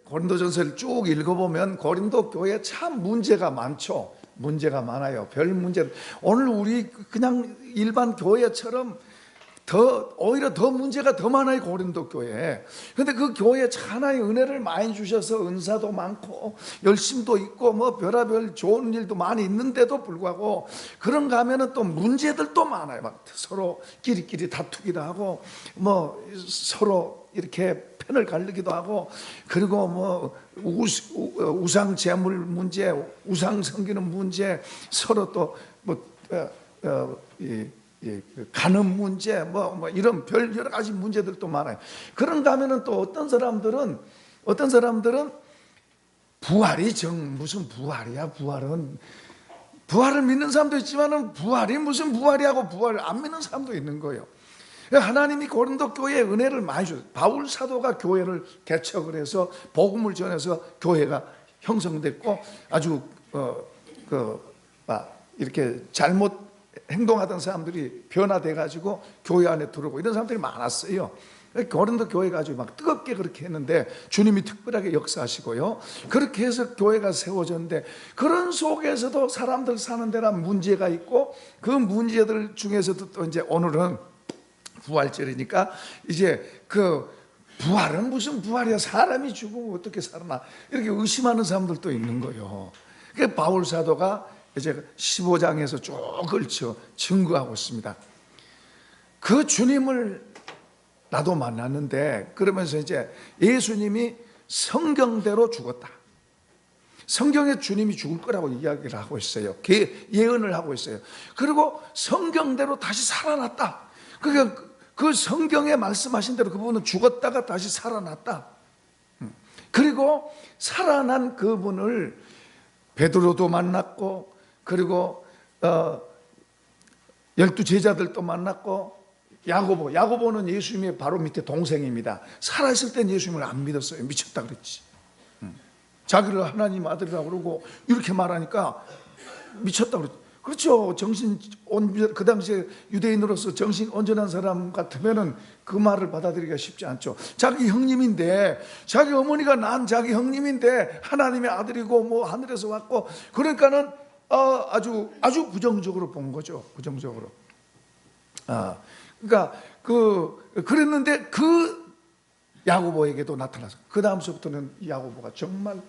고린도전서를 쭉 읽어보면 고린도 교회에 참 문제가 많죠. 문제가 많아요. 별 문제. 오늘 우리 그냥 일반 교회처럼 오히려 더 문제가 더 많아요, 고린도 교회에. 근데 그 교회에 하나의 은혜를 많이 주셔서 은사도 많고 열심도 있고 뭐 별의별 좋은 일도 많이 있는데도 불구하고 그런가 하면은 또 문제들도 많아요. 막 서로 끼리끼리 다투기도 하고 뭐 서로 이렇게 편을 가르기도 하고, 그리고 뭐 우상 제물 문제, 우상 섬기는 문제, 서로 또뭐 간음 문제, 뭐 이런 별 여러 가지 문제들도 많아요. 그런가 하면은 또 어떤 사람들은 부활이 무슨 부활이야? 부활을 믿는 사람도 있지만은 부활이 무슨 부활이하고 부활을 안 믿는 사람도 있는 거예요. 하나님이 고린도 교회에 은혜를 많이 주셨어요. 바울 사도가 교회를 개척을 해서 복음을 전해서 교회가 형성됐고, 아주 이렇게 잘못 행동하던 사람들이 변화돼 가지고 교회 안에 들어오고 이런 사람들이 많았어요. 고린도 교회가 아주 막 뜨겁게 그렇게 했는데 주님이 특별하게 역사하시고요, 그렇게 해서 교회가 세워졌는데, 그런 속에서도 사람들 사는 데란 문제가 있고, 그 문제들 중에서도 또 이제 오늘은 부활절이니까 이제 그 부활은 무슨 부활이야? 사람이 죽으면 어떻게 살아나? 이렇게 의심하는 사람들도 있는 거예요. 그러니까 바울 사도가 이제 15장에서 쭉 걸쳐 증거하고 있습니다. 그 주님을 나도 만났는데, 그러면서 이제 예수님이 성경대로 죽었다. 성경에 주님이 죽을 거라고 이야기를 하고 있어요. 예언을 하고 있어요. 그리고 성경대로 다시 살아났다. 그러니까 그 성경에 말씀하신 대로 그분은 죽었다가 다시 살아났다. 그리고 살아난 그분을 베드로도 만났고, 그리고 12 제자들도 만났고, 야고보는 예수님의 바로 밑에 동생입니다. 살아있을 땐 예수님을 안 믿었어요. 미쳤다 그랬지. 자기를 하나님 아들이라고 그러고 이렇게 말하니까 미쳤다 그랬지. 그렇죠. 그 당시에 유대인으로서 정신 온전한 사람 같으면은 그 말을 받아들이기가 쉽지 않죠. 자기 형님인데, 자기 어머니가 낳은 자기 형님인데 하나님의 아들이고 뭐 하늘에서 왔고, 그러니까는 아주 부정적으로 본 거죠. 부정적으로. 그러니까 그랬는데 그 야고보에게도 나타나서, 그 다음서부터는 야고보가 정말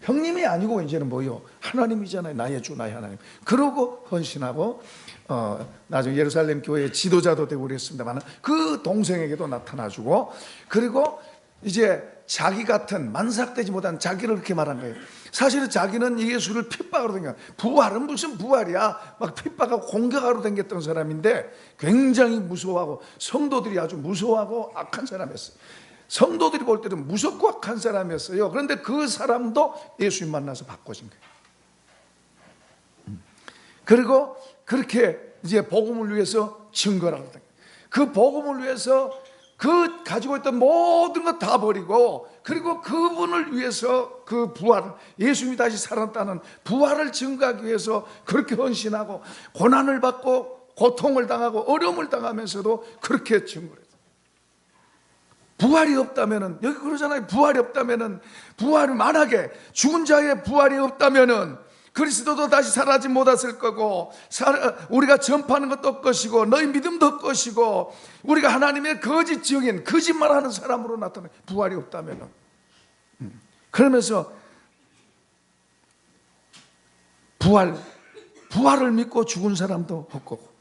형님이 아니고 이제는 뭐요? 하나님이잖아요. 나의 주, 나의 하나님. 그러고 헌신하고 나중에 예루살렘 교회의 지도자도 되고 그랬습니다만, 그 동생에게도 나타나주고, 그리고 이제 자기 같은 만삭되지 못한 자기를 그렇게 말한 거예요. 사실은 자기는 예수를 핍박하러 다녀. 부활은 무슨 부활이야? 막 핍박하고 공격하러 다녔던 사람인데 굉장히 무서워하고, 성도들이 아주 무서워하고 악한 사람이었어요. 성도들이 볼 때는 무섭고 악한 사람이었어요. 그런데 그 사람도 예수님 만나서 바꿔진 거예요. 그리고 그렇게 이제 복음을 위해서 증거를 하거든요. 그 복음을 위해서 그 가지고 있던 모든 것 다 버리고, 그리고 그분을 위해서 그 부활, 예수님이 다시 살았다는 부활을 증거하기 위해서 그렇게 헌신하고, 고난을 받고 고통을 당하고 어려움을 당하면서도 그렇게 증거를 했어요. 부활이 없다면은, 여기 그러잖아요. 부활이 없다면은, 부활이 만약에 죽은 자의 부활이 없다면은 그리스도도 다시 살아나지 못했을 거고, 우리가 전파하는 것도 없것이고, 너희 믿음도 없것이고, 우리가 하나님의 거짓 증인, 거짓말하는 사람으로 나타나. 부활이 없다면은. 그러면서 부활을 믿고 죽은 사람도 없고,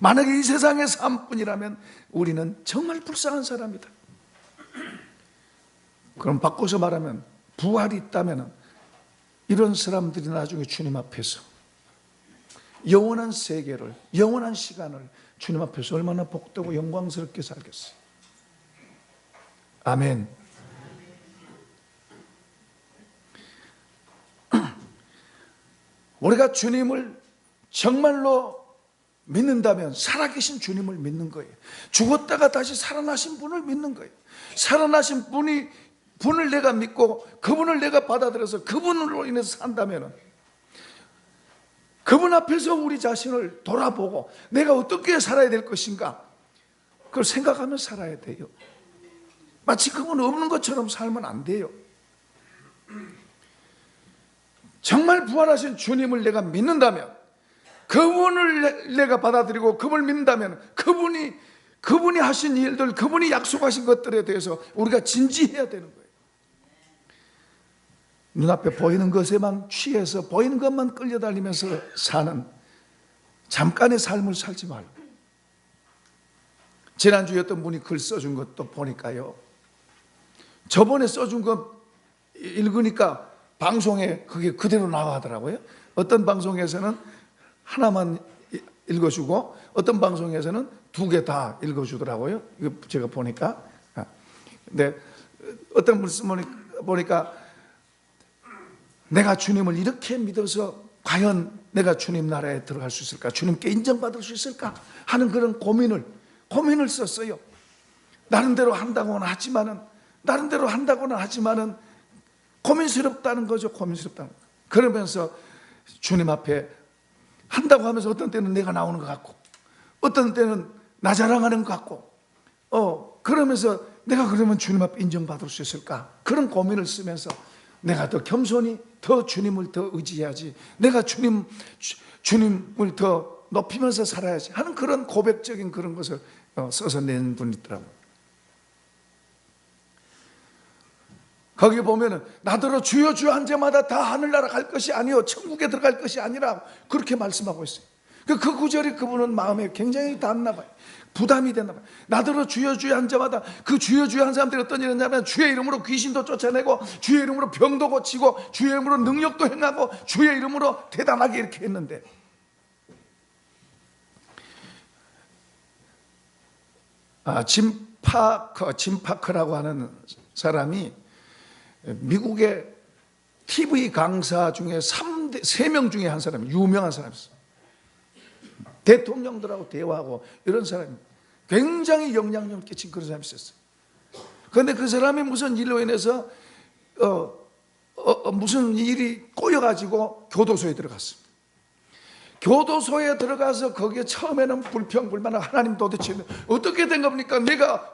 만약에 이 세상의 삶뿐이라면 우리는 정말 불쌍한 사람이다. 그럼 바꿔서 말하면, 부활이 있다면 이런 사람들이 나중에 주님 앞에서 영원한 세계를, 영원한 시간을 주님 앞에서 얼마나 복되고 영광스럽게 살겠어요. 아멘. 우리가 주님을 정말로 믿는다면 살아계신 주님을 믿는 거예요. 죽었다가 다시 살아나신 분을 믿는 거예요. 살아나신 분을 내가 믿고 그분을 내가 받아들여서 그분으로 인해서 산다면, 그분 앞에서 우리 자신을 돌아보고 내가 어떻게 살아야 될 것인가, 그걸 생각하며 살아야 돼요. 마치 그분 없는 것처럼 살면 안 돼요. 정말 부활하신 주님을 내가 믿는다면, 그분을 내가 받아들이고 그분을 믿는다면, 그분이 하신 일들, 그분이 약속하신 것들에 대해서 우리가 진지해야 되는 거예요. 눈앞에 보이는 것에만 취해서 보이는 것만 끌려다니면서 사는 잠깐의 삶을 살지 말고. 지난주에 어떤 분이 글 써준 것도 보니까요, 저번에 써준 거 읽으니까 방송에 그게 그대로 나가더라고요. 어떤 방송에서는 하나만 읽어주고 어떤 방송에서는 두 개 다 읽어주더라고요. 이거 제가 보니까. 근데 어떤 분 보니까 내가 주님을 이렇게 믿어서 과연 내가 주님 나라에 들어갈 수 있을까? 주님께 인정받을 수 있을까? 하는 그런 고민을 썼어요. 나름대로 한다고는 하지만은 고민스럽다는 거죠. 고민스럽다는 거. 그러면서 주님 앞에 한다고 하면서 어떤 때는 내가 나오는 것 같고, 어떤 때는 나 자랑하는 것 같고, 그러면서 내가 그러면 주님 앞에 인정받을 수 있을까? 그런 고민을 쓰면서 내가 더 겸손히 더 주님을 더 의지해야지, 내가 주님을 더 높이면서 살아야지 하는 그런 고백적인 그런 것을 써서 낸 분이 있더라고요. 거기 보면은 나더러 주여 주여 한 자마다 다 하늘나라 갈 것이 아니요 천국에 들어갈 것이 아니라 그렇게 말씀하고 있어요. 그 구절이 그분은 마음에 굉장히 닿나 봐요. 부담이 됐나 봐요. 나더러 주여 주여 한 자마다, 그 주여 주여 한 사람들이 어떤 일을 했냐면 주의 이름으로 귀신도 쫓아내고 주의 이름으로 병도 고치고 주의 이름으로 능력도 행하고 주의 이름으로 대단하게 이렇게 했는데, 짐 파커라고 하는 사람이 미국의 TV 강사 중에 3명 중에 한 사람, 유명한 사람이었어요. 대통령들하고 대화하고 이런 사람이 굉장히 영향력을 끼친 그런 사람이 있었어요. 그런데 그 사람이 무슨 일로 인해서 무슨 일이 꼬여가지고 교도소에 들어갔습니다. 교도소에 들어가서 거기에 처음에는 불평불만하고 하나님 도대체 어떻게 된 겁니까? 내가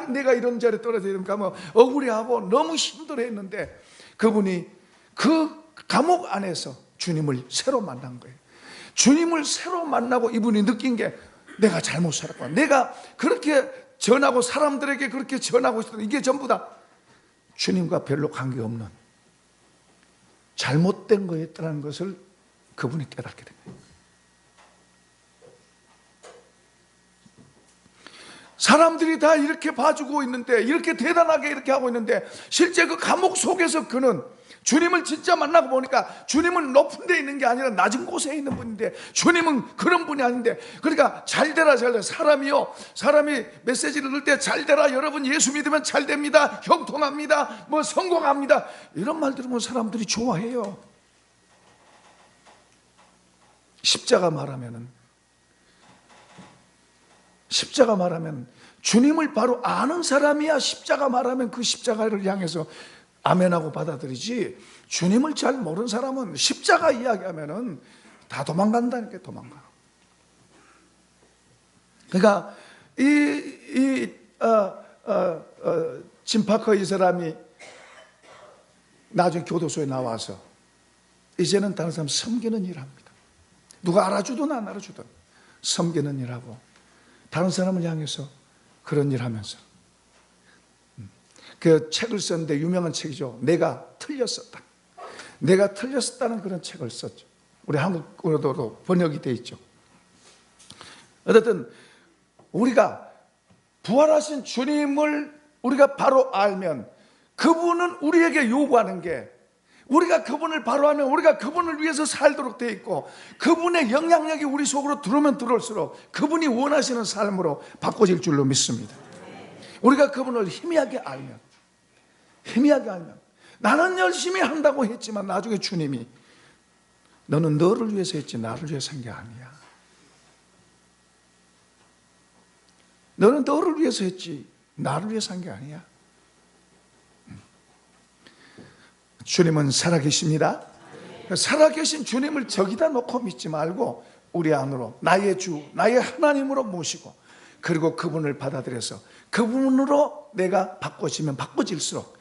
내가 이런 자리에 떨어져야 됩니까? 뭐 억울해하고 너무 힘들어했는데 그분이 그 감옥 안에서 주님을 새로 만난 거예요. 주님을 새로 만나고 이분이 느낀 게 내가 잘못 살았구나. 내가 그렇게 전하고 사람들에게 그렇게 전하고 있었던 이게 전부 다 주님과 별로 관계없는 잘못된 거였다는 것을 그분이 깨닫게 된 거예요. 사람들이 다 이렇게 봐주고 있는데, 이렇게 대단하게 이렇게 하고 있는데, 실제 그 감옥 속에서 그는 주님을 진짜 만나고 보니까 주님은 높은 데 있는 게 아니라 낮은 곳에 있는 분인데, 주님은 그런 분이 아닌데, 그러니까 잘되라 잘되라. 사람이 메시지를 넣을 때 잘되라, 여러분 예수 믿으면 잘됩니다, 형통합니다, 뭐 성공합니다, 이런 말 들으면 사람들이 좋아해요. 십자가 말하면 주님을 바로 아는 사람이야 십자가 말하면 그 십자가를 향해서 아멘하고 받아들이지, 주님을 잘 모르는 사람은 십자가 이야기하면은 다 도망간다니까. 도망가. 그러니까 짐 파커 이 사람이 나중에 교도소에 나와서 이제는 다른 사람 섬기는 일 합니다. 누가 알아주든 안 알아주든 섬기는 일하고 다른 사람을 향해서 그런 일 하면서 그 책을 썼는데 유명한 책이죠. 내가 틀렸었다는 그런 책을 썼죠. 우리 한국어로도 번역이 되어 있죠. 어쨌든 우리가 부활하신 주님을 우리가 바로 알면 그분은 우리에게 요구하는 게, 우리가 그분을 바로 알면 우리가 그분을 위해서 살도록 되어 있고, 그분의 영향력이 우리 속으로 들어오면 들어올수록 그분이 원하시는 삶으로 바꿔질 줄로 믿습니다. 우리가 그분을 희미하게 알면 나는 열심히 한다고 했지만 나중에 주님이 너는 너를 위해서 했지 나를 위해서 한 게 아니야. 너는 너를 위해서 했지 나를 위해서 한 게 아니야. 주님은 살아계십니다. 살아계신 주님을 저기다 놓고 믿지 말고 우리 안으로 나의 주, 나의 하나님으로 모시고 그리고 그분을 받아들여서 그분으로 내가 바꿔지면 바꿔질수록,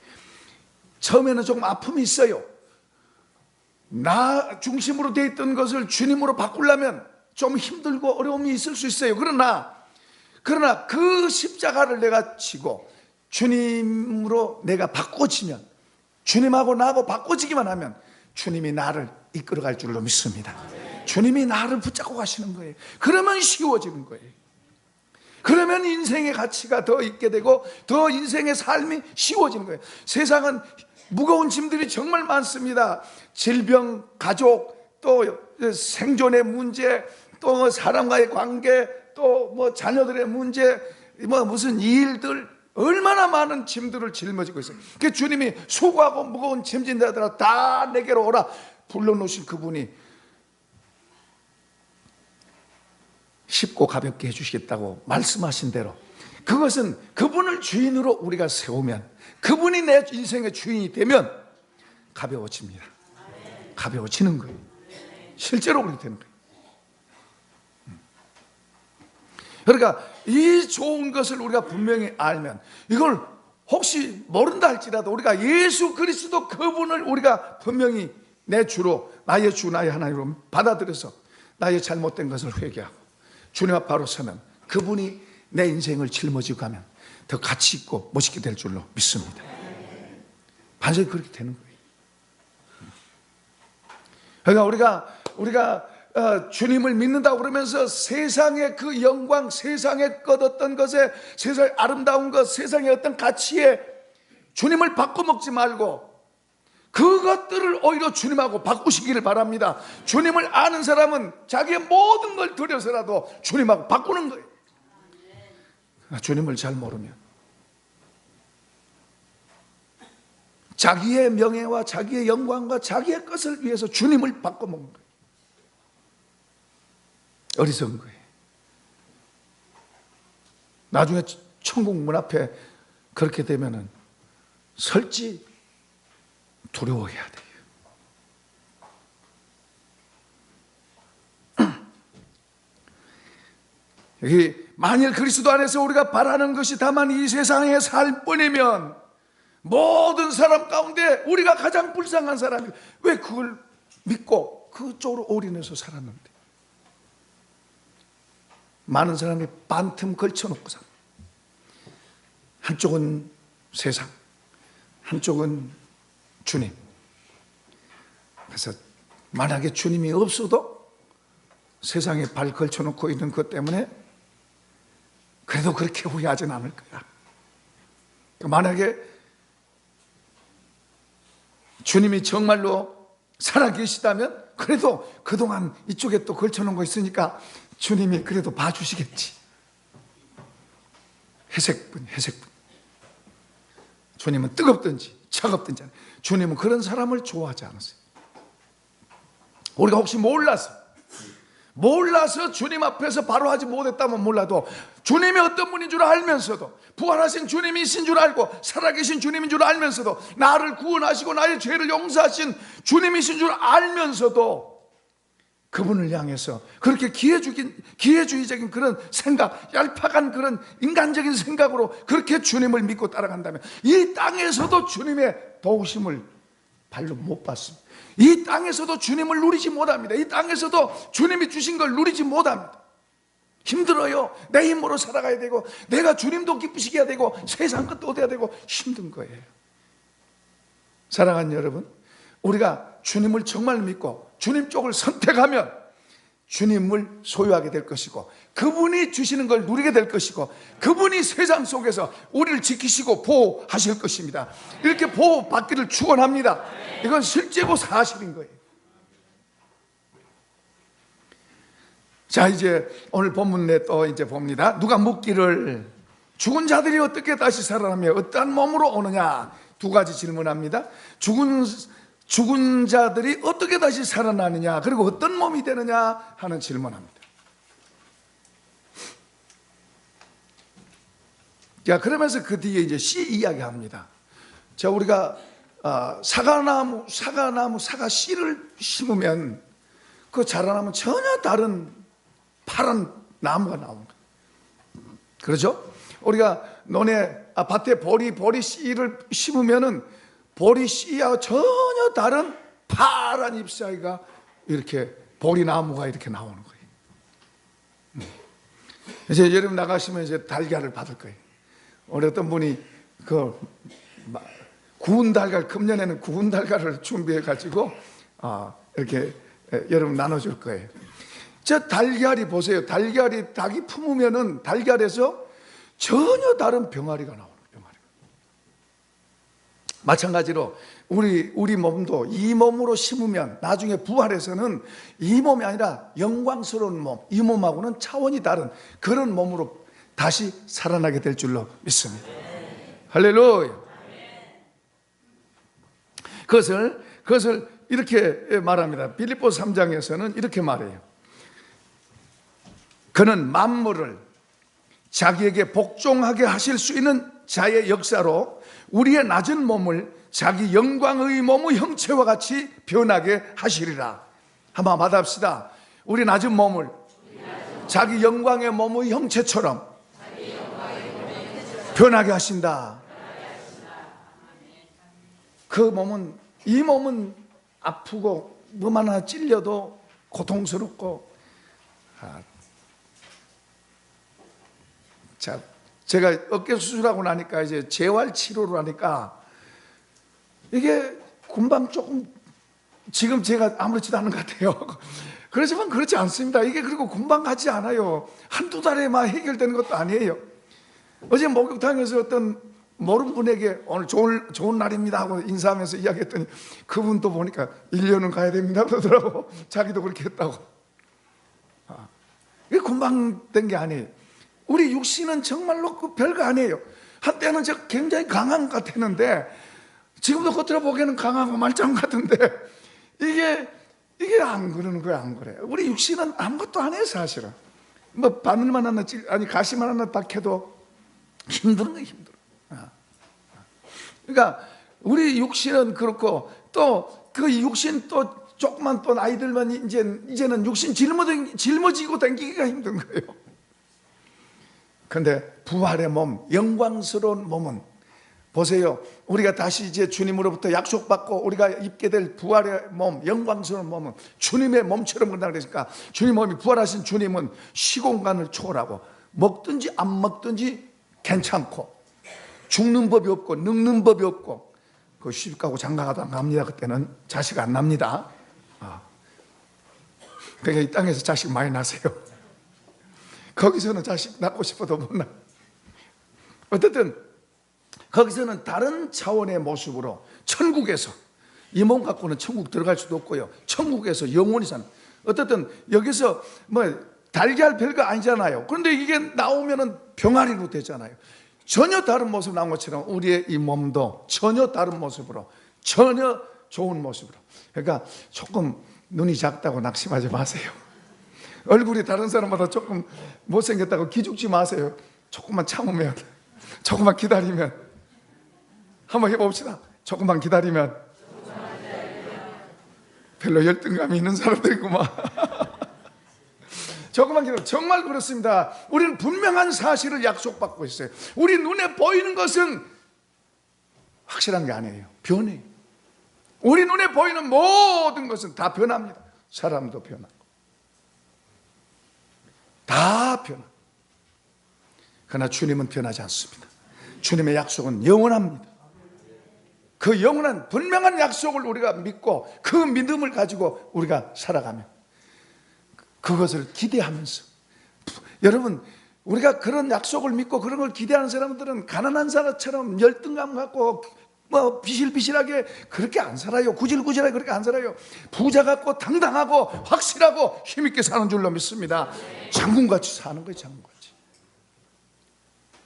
처음에는 조금 아픔이 있어요. 나 중심으로 되어 있던 것을 주님으로 바꾸려면 좀 힘들고 어려움이 있을 수 있어요. 그러나 그 십자가를 내가 지고 주님으로 내가 바꿔지면, 주님하고 나하고 바꿔지기만 하면 주님이 나를 이끌어갈 줄로 믿습니다. 주님이 나를 붙잡고 가시는 거예요. 그러면 쉬워지는 거예요. 그러면 인생의 가치가 더 있게 되고 더 인생의 삶이 쉬워지는 거예요. 세상은 무거운 짐들이 정말 많습니다. 질병, 가족, 또 생존의 문제, 또 사람과의 관계, 또 뭐 자녀들의 문제, 뭐 무슨 일들, 얼마나 많은 짐들을 짊어지고 있어요. 그 주님이 수고하고 무거운 짐진 자들아 다 내게로 오라 불러놓으신 그분이 쉽고 가볍게 해주시겠다고 말씀하신 대로, 그것은 그분을 주인으로 우리가 세우면, 그분이 내 인생의 주인이 되면 가벼워집니다. 가벼워지는 거예요. 실제로 그렇게 되는 거예요. 그러니까 이 좋은 것을 우리가 분명히 알면, 이걸 혹시 모른다 할지라도 우리가 예수 그리스도 그분을 우리가 분명히 내 주로, 나의 주, 나의 하나님으로 받아들여서 나의 잘못된 것을 회개하고 주님 앞 바로 서면 그분이 내 인생을 짊어지고 가면 더 가치 있고 멋있게 될 줄로 믿습니다. 반드시 그렇게 되는 거예요. 그러니까 우리가 주님을 믿는다고 그러면서 세상의 그 영광, 세상에 껏었던 것에, 세상의 아름다운 것, 세상의 어떤 가치에 주님을 바꿔먹지 말고 그것들을 오히려 주님하고 바꾸시기를 바랍니다. 주님을 아는 사람은 자기의 모든 걸 들여서라도 주님하고 바꾸는 거예요. 주님을 잘 모르면 자기의 명예와 자기의 영광과 자기의 것을 위해서 주님을 바꿔먹는 거예요. 어리석은 거예요. 나중에 천국 문 앞에 그렇게 되면은 설지 두려워해야 돼요. 여기 만일 그리스도 안에서 우리가 바라는 것이 다만 이 세상의 삶뿐이면, 모든 사람 가운데 우리가 가장 불쌍한 사람이 왜 그걸 믿고 그쪽으로 올인해서 살았는데, 많은 사람이 반틈 걸쳐놓고 삽니다. 한쪽은 세상, 한쪽은 주님. 그래서 만약에 주님이 없어도 세상에 발 걸쳐놓고 있는 것 때문에 그래도 그렇게 후회하진 않을 거야. 만약에 주님이 정말로 살아계시다면 그래도 그동안 이쪽에 또 걸쳐놓은 거 있으니까 주님이 그래도 봐주시겠지. 회색분. 주님은 뜨겁든지 차갑든지, 주님은 그런 사람을 좋아하지 않으세요. 우리가 혹시 몰라서 주님 앞에서 바로 하지 못했다면 몰라도, 주님이 어떤 분인 줄 알면서도, 부활하신 주님이신 줄 알고 살아계신 주님인 줄 알면서도, 나를 구원하시고 나의 죄를 용서하신 주님이신 줄 알면서도 그분을 향해서 그렇게 기회주의적인 그런 생각, 얄팍한 그런 인간적인 생각으로 그렇게 주님을 믿고 따라간다면 이 땅에서도 주님의 도우심을 발로 못 받습니다. 이 땅에서도 주님을 누리지 못합니다. 이 땅에서도 주님이 주신 걸 누리지 못합니다. 힘들어요. 내 힘으로 살아가야 되고, 내가 주님도 기쁘시게 해야 되고, 세상 것도 얻어야 되고, 힘든 거예요. 사랑하는 여러분, 우리가 주님을 정말 믿고 주님 쪽을 선택하면 주님을 소유하게 될 것이고, 그분이 주시는 걸 누리게 될 것이고, 그분이 세상 속에서 우리를 지키시고 보호하실 것입니다. 이렇게 보호받기를 축원합니다. 이건 실제고 사실인 거예요. 자, 이제 오늘 본문에 또 이제 봅니다. 누가 묻기를 죽은 자들이 어떻게 다시 살아나며 어떠한 몸으로 오느냐, 두 가지 질문합니다. 죽은 자들이 어떻게 다시 살아나느냐, 그리고 어떤 몸이 되느냐 하는 질문합니다. 자, 그러면서 그 뒤에 이제 씨 이야기합니다. 자, 우리가 사과 씨를 심으면 그 자라나면 전혀 다른 파란 나무가 나옵니다. 그렇죠? 우리가 밭에 보리 씨를 심으면은 보리 씨와 전혀 다른 파란 잎사귀가 이렇게 보리 나무가 이렇게 나오는 거예요. 이제 여름 나가시면 이제 달걀을 받을 거예요. 우리 어떤 분이 구운 달걀, 금년에는 구운 달걀을 준비해 가지고 이렇게 여러분 나눠줄 거예요. 저 달걀이 보세요. 달걀이 닭이 품으면은 달걀에서 전혀 다른 병아리가 나오는 병아리. 마찬가지로 우리 몸도 이 몸으로 심으면 나중에 부활해서는 이 몸이 아니라 영광스러운 몸, 이 몸하고는 차원이 다른 그런 몸으로 다시 살아나게 될 줄로 믿습니다. 할렐루야. 그것을 이렇게 말합니다. 빌립보서 3장에서는 이렇게 말해요. 그는 만물을 자기에게 복종하게 하실 수 있는 자의 역사로 우리의 낮은 몸을 자기 영광의 몸의 형체와 같이 변하게 하시리라. 한번 받아봅시다. 우리 낮은 몸을 자기 영광의 몸의 형체처럼 변하게 하신다. 이 몸은 아프고 뭐만 하나 찔려도 고통스럽고. 자, 제가 어깨 수술하고 나니까 이제 재활 치료를 하니까 이게 금방 조금, 지금 제가 아무렇지도 않은 것 같아요. 그렇지만 그렇지 않습니다. 이게 그리고 금방 가지 않아요. 한두 달에 막 해결되는 것도 아니에요. 어제 목욕탕에서 어떤 모르는 분에게 오늘 좋은 날입니다 하고 인사하면서 이야기했더니 그분도 보니까 1년은 가야 됩니다 그러더라고. 자기도 그렇게 했다고. 이게 금방 된 게 아니에요. 우리 육신은 정말로 별거 아니에요. 한때는 저 굉장히 강한 것 같았는데 지금도 겉으로 보기에는 강하고 말짱 같은데 이게 안 그러는 거야. 안 그래. 우리 육신은 아무것도 아니에요. 사실은 뭐 바늘만 하나 가시만 하나 딱 해도 힘든 거예요. 힘들어. 그러니까 우리 육신은 그렇고 또 그 육신 또 조그만 또 아이들만 이제는 육신 짊어지고 다니기가 힘든 거예요. 그런데 부활의 몸, 영광스러운 몸은 보세요. 우리가 다시 이제 주님으로부터 약속받고 우리가 입게 될 부활의 몸, 영광스러운 몸은 주님의 몸처럼 그런다 그러니까 주님 몸이 부활하신 주님은 시공간을 초월하고 먹든지 안 먹든지 괜찮고 죽는 법이 없고 늙는 법이 없고 그 시집가고 장가가도 안 갑니다. 그때는 자식 안 납니다. 그러니까 이 땅에서 자식 많이 나세요. 거기서는 자식 낳고 싶어도 못 낳아. 어쨌든 거기서는 다른 차원의 모습으로 천국에서 이 몸 갖고는 천국 들어갈 수도 없고요. 천국에서 영원히 사는. 어쨌든 여기서 뭐 달걀 별거 아니잖아요. 그런데 이게 나오면은 병아리로 되잖아요. 전혀 다른 모습 나온 것처럼 우리의 이 몸도 전혀 다른 모습으로, 전혀 좋은 모습으로. 그러니까 조금 눈이 작다고 낙심하지 마세요. 얼굴이 다른 사람보다 조금 못생겼다고 기죽지 마세요. 조금만 참으면, 조금만 기다리면, 한번 해봅시다. 조금만 기다리면 별로 열등감이 있는 사람들이구만. 조금만 기다려. 정말 그렇습니다. 우리는 분명한 사실을 약속받고 있어요. 우리 눈에 보이는 것은 확실한 게 아니에요. 변해요. 우리 눈에 보이는 모든 것은 다 변합니다. 사람도 변하고 다 변하고. 그러나 주님은 변하지 않습니다. 주님의 약속은 영원합니다. 그 영원한 분명한 약속을 우리가 믿고 그 믿음을 가지고 우리가 살아가면 그것을 기대하면서, 여러분 우리가 그런 약속을 믿고 그런 걸 기대하는 사람들은 가난한 사람처럼 열등감 갖고 뭐 비실비실하게 그렇게 안 살아요. 구질구질하게 그렇게 안 살아요. 부자 같고 당당하고 확실하고 힘있게 사는 줄로 믿습니다. 장군같이 사는 거예요. 장군같이.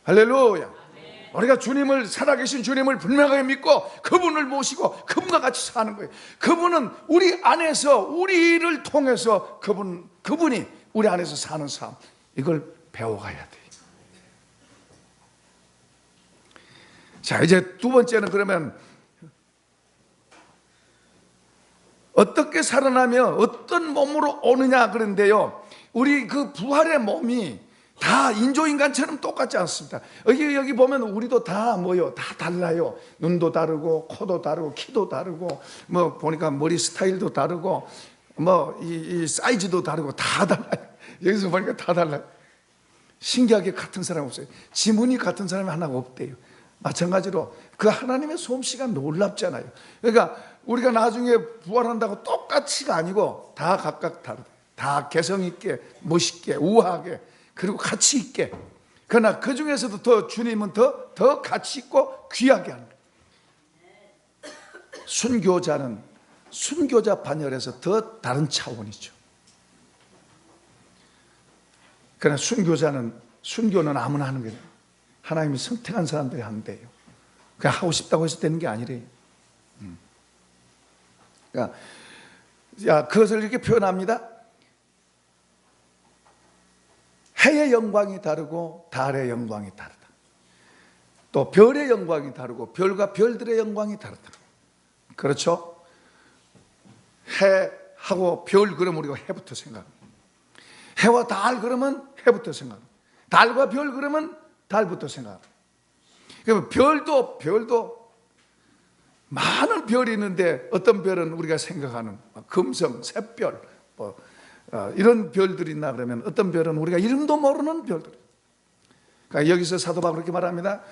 할렐루야. 우리가 주님을, 살아계신 주님을 분명하게 믿고 그분을 모시고 그분과 같이 사는 거예요. 그분은 우리 안에서, 우리를 통해서 그분이 우리 안에서 사는 삶, 이걸 배워가야 돼요. 자, 이제 두 번째는 그러면 어떻게 살아나며 어떤 몸으로 오느냐 그런데요, 우리 그 부활의 몸이 다 인조인간처럼 똑같지 않습니다. 여기 보면 우리도 다 뭐요? 다 달라요. 눈도 다르고 코도 다르고 키도 다르고 뭐 보니까 머리 스타일도 다르고 뭐 이 사이즈도 다르고 다 달라요. 여기서 보니까 다 달라요. 신기하게 같은 사람이 없어요. 지문이 같은 사람이 하나가 없대요. 마찬가지로 그 하나님의 솜씨가 놀랍잖아요. 그러니까 우리가 나중에 부활한다고 똑같이가 아니고 다 각각 다르다. 다 개성 있게, 멋있게, 우아하게, 그리고 가치 있게. 그러나 그 중에서도 더 주님은 더 가치 있고 귀하게 하는 거예요. 순교자는 순교자 반열에서 더 다른 차원이죠. 그러나 순교는 아무나 하는 거예요. 하나님이 선택한 사람들이 하면 돼요. 그냥 하고 싶다고 해서 되는 게 아니래요. 그러니까 그것을 이렇게 표현합니다. 해의 영광이 다르고 달의 영광이 다르다. 또 별의 영광이 다르고 별과 별들의 영광이 다르다. 그렇죠? 해하고 별 그러면 우리가 해부터 생각합니다. 해와 달 그러면 해부터 생각합니다. 달과 별 그러면 달부터 생각합니다. 그러면 별도 많은 별이 있는데 어떤 별은 우리가 생각하는 금성, 샛별 이런 별들이 있나 그러면 어떤 별은 우리가 이름도 모르는 별들. 그러니까 여기서 사도 바울이 그렇게 말합니다.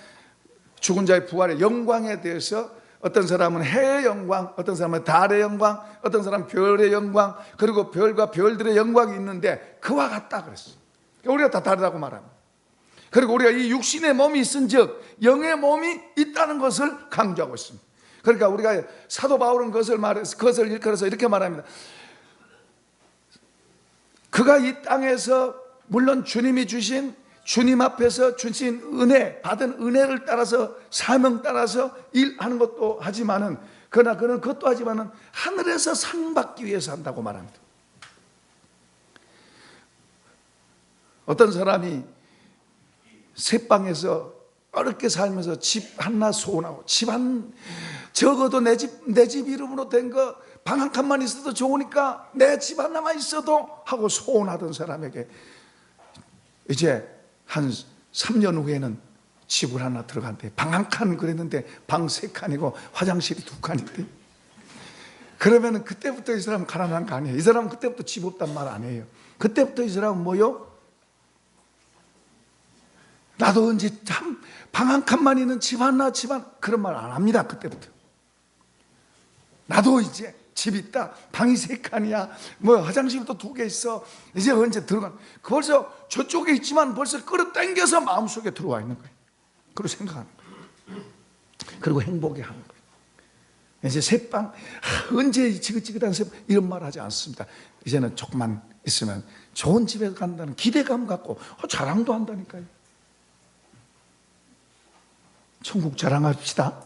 죽은 자의 부활의 영광에 대해서 어떤 사람은 해의 영광, 어떤 사람은 달의 영광, 어떤 사람은 별의 영광, 그리고 별과 별들의 영광이 있는데 그와 같다 그랬어요. 그러니까 우리가 다 다르다고 말합니다. 그리고 우리가 이 육신의 몸이 있은즉 영의 몸이 있다는 것을 강조하고 있습니다. 그러니까 우리가 사도 바울은 그것을 일컬어서 이렇게 말합니다. 그가 이 땅에서 물론 주님이 주신 주님 앞에서 주신 은혜, 받은 은혜를 따라서 사명 따라서 일하는 것도 하지만은 그러나 그는 그것도 하지만은 하늘에서 상 받기 위해서 한다고 말합니다. 어떤 사람이 새방에서 어렵게 살면서 집 하나 소원하고 적어도 내 집 이름으로 된 거 방 한 칸만 있어도 좋으니까 내 집 하나만 있어도 하고 소원하던 사람에게 이제 한 3년 후에는 집을 하나 들어간대. 방 한 칸 그랬는데 방 3칸이고 화장실이 2칸인데 그러면 그때부터 이 사람은 가난한 거 아니에요. 이 사람은 그때부터 집 없단 말 안 해요. 그때부터 이 사람은 뭐요? 나도 언제 참 방 한 칸만 있는 집 하나 그런 말 안 합니다. 그때부터 나도 이제 집 있다, 방이 3칸이야, 뭐 화장실도 2개 있어, 이제 언제 들어가. 벌써 저쪽에 있지만 벌써 끌어당겨서 마음속에 들어와 있는 거예요. 그리고 생각하는 거예요. 그리고 행복해 하는 거예요. 이제 새방 언제 지긋지긋한 새방 이런 말 하지 않습니다. 이제는 조금만 있으면 좋은 집에 간다는 기대감 갖고 자랑도 한다니까요. 천국 자랑합시다.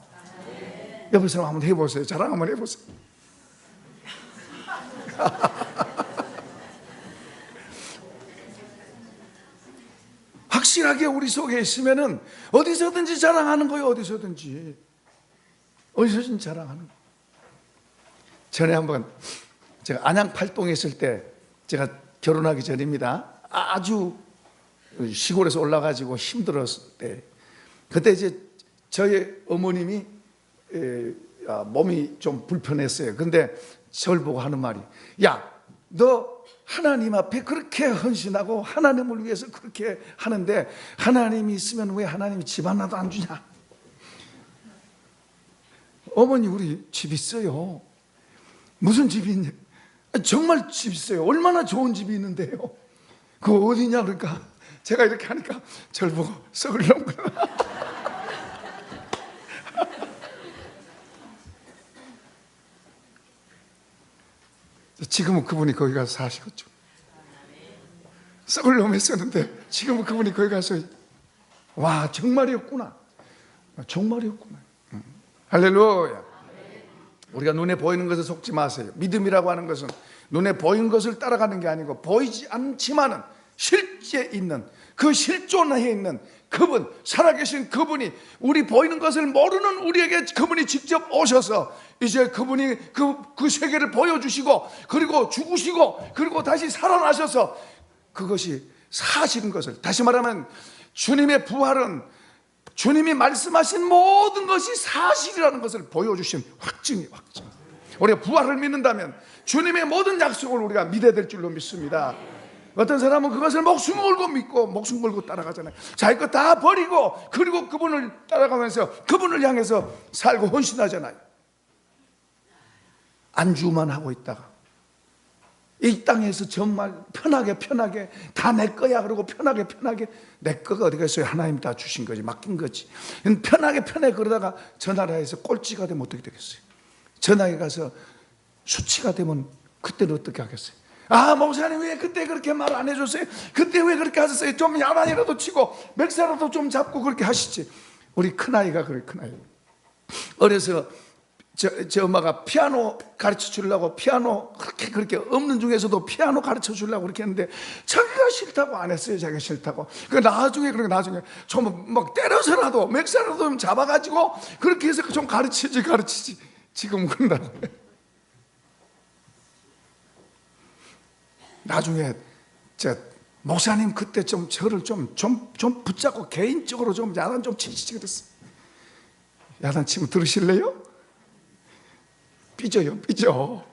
옆에 사람 한번 해보세요. 자랑 한번 해보세요. 확실하게 우리 속에 있으면은 어디서든지 자랑하는 거예요. 어디서든지 자랑하는 거예요. 전에 한번 제가 안양 팔동에 있을 때, 제가 결혼하기 전입니다. 아주 시골에서 올라가지고 힘들었을 때, 그때 이제 저희 어머님이 몸이 좀 불편했어요. 근데 저를 보고 하는 말이, 야, 너 하나님 앞에 그렇게 헌신하고 하나님을 위해서 그렇게 하는데 하나님이 있으면 왜 하나님이 집 하나도 안 주냐? 어머니, 우리 집 있어요. 무슨 집이 있냐? 정말 집 있어요. 얼마나 좋은 집이 있는데요. 그거 어디냐? 그러니까 제가 이렇게 하니까 저를 보고 썩을 놈. 지금은 그분이 거기 가서 사시겠죠. 썩을 놈 했었는데 지금은 그분이 거기 가서, 와, 정말이었구나. 정말이었구나. 할렐루야. 우리가 눈에 보이는 것에 속지 마세요. 믿음이라고 하는 것은 눈에 보이는 것을 따라가는 게 아니고 보이지 않지만은 실제 있는, 그 실존해 있는 그분, 살아계신 그분이, 우리 보이는 것을 모르는 우리에게 그분이 직접 오셔서 이제 그분이 그 세계를 보여주시고, 그리고 죽으시고, 그리고 다시 살아나셔서 그것이 사실인 것을, 다시 말하면 주님의 부활은 주님이 말씀하신 모든 것이 사실이라는 것을 보여주신 확증이에요. 확증. 우리가 부활을 믿는다면 주님의 모든 약속을 우리가 믿어야 될 줄로 믿습니다. 어떤 사람은 그것을 목숨 걸고 믿고 목숨 걸고 따라가잖아요. 자기 것 다 버리고 그리고 그분을 따라가면서 그분을 향해서 살고 헌신하잖아요. 안주만 하고 있다가 이 땅에서 정말 편하게 다 내 거야 그러고 편하게 내 거가 어디 갔어요? 하나님 다 주신 거지, 맡긴 거지. 편하게 그러다가 저 나라에서 꼴찌가 되면 어떻게 되겠어요? 저 나라에 가서 수치가 되면 그때는 어떻게 하겠어요? 아, 목사님 왜 그때 그렇게 말 안 해줬어요? 그때 왜 그렇게 하셨어요? 좀 야단이라도 치고 맥사라도 좀 잡고 그렇게 하시지. 우리 큰아이가 그래. 큰아이 어려서 저 엄마가 피아노 가르쳐 주려고, 피아노 그렇게 없는 중에서도 피아노 가르쳐 주려고 그렇게 했는데 자기가 싫다고 안 했어요. 자기가 싫다고. 나중에 좀 막 때려서라도 맥사라도 좀 잡아가지고 그렇게 해서 좀 가르치지. 지금 그런다고. 나중에 목사님 그때 좀 저를 좀 붙잡고 개인적으로 좀 야단 좀 치시지 그랬어. 야단 치면 들으실래요? 삐져.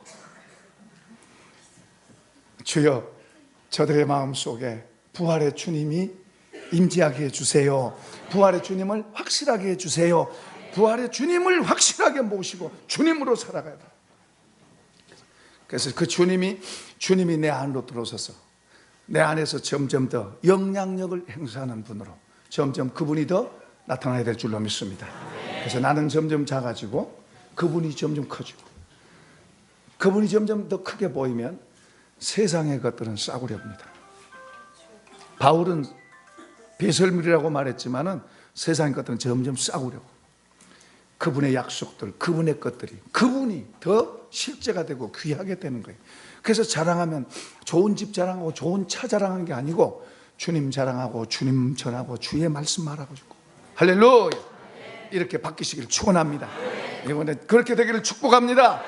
주여, 저들의 마음속에 부활의 주님이 임재하게 해주세요. 부활의 주님을 확실하게 해주세요. 부활의 주님을 확실하게 모시고 주님으로 살아가야 돼요. 그래서 그 주님이 내 안으로 들어오셔서 내 안에서 점점 더 영향력을 행사하는 분으로 점점 그분이 더 나타나야 될 줄로 믿습니다. 그래서 나는 점점 작아지고 그분이 점점 커지고 그분이 점점 더 크게 보이면 세상의 것들은 싸구려 봅니다. 바울은 배설물이라고 말했지만은 세상의 것들은 점점 싸구려. 그분의 약속들, 그분의 것들이, 그분이 더 실제가 되고 귀하게 되는 거예요. 그래서 자랑하면 좋은 집 자랑하고 좋은 차 자랑하는 게 아니고 주님 자랑하고 주님 전하고 주의 말씀 말하고 싶고, 할렐루야. 이렇게 바뀌시기를 축원합니다. 이번에 그렇게 되기를 축복합니다.